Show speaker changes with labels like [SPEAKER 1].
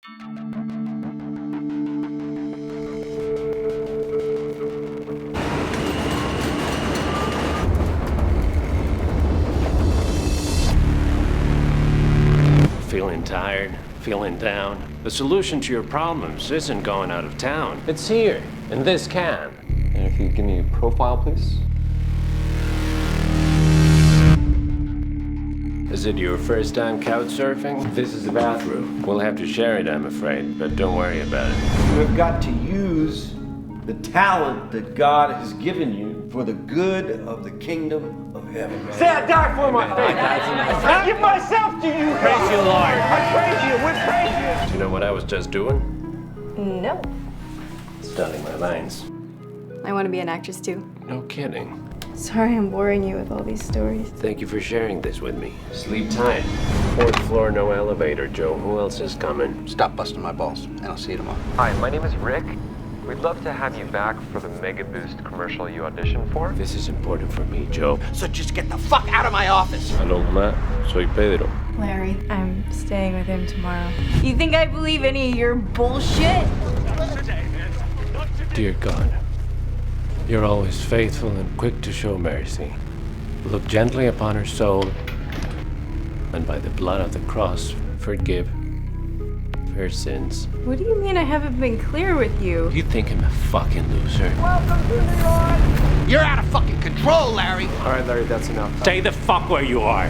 [SPEAKER 1] Feeling tired? Feeling down? The solution to your problems isn't going out of town. It's here, in this can.
[SPEAKER 2] And if you give me a profile, please.
[SPEAKER 1] Is it your first time couch surfing? This is the bathroom. We'll have to share it, I'm afraid, but don't worry about it.
[SPEAKER 3] You have got to use the talent that God has given you for the good of the kingdom of heaven. Say I die for my faith. I give myself to you, God.
[SPEAKER 1] Praise you, Lord.
[SPEAKER 3] I praise you. We praise you.
[SPEAKER 1] Do you know what I was just doing?
[SPEAKER 4] No.
[SPEAKER 1] Studying my lines.
[SPEAKER 4] I want to be an actress too.
[SPEAKER 1] No kidding.
[SPEAKER 4] Sorry I'm boring you with all these stories.
[SPEAKER 1] Thank you for sharing this with me. Sleep tight. 4th floor, no elevator, Joe. Who else is coming?
[SPEAKER 5] Stop busting my balls, and I'll see you tomorrow.
[SPEAKER 6] Hi, my name is Rick. We'd love to have you back for the Mega Boost commercial you auditioned for.
[SPEAKER 1] This is important for me, Joe.
[SPEAKER 5] So just get the fuck out of my office!
[SPEAKER 1] Hello, mamá. Soy Pedro.
[SPEAKER 4] Larry, I'm staying with him tomorrow. You think I believe any of your bullshit?
[SPEAKER 1] Dear God, you're always faithful and quick to show mercy. Look gently upon her soul, and by the blood of the cross, forgive her sins.
[SPEAKER 4] What do you mean I haven't been clear with you?
[SPEAKER 1] You think I'm a fucking loser?
[SPEAKER 5] You're out of fucking control, Larry!
[SPEAKER 2] All right, Larry, that's enough.
[SPEAKER 1] Stay the fuck where you are.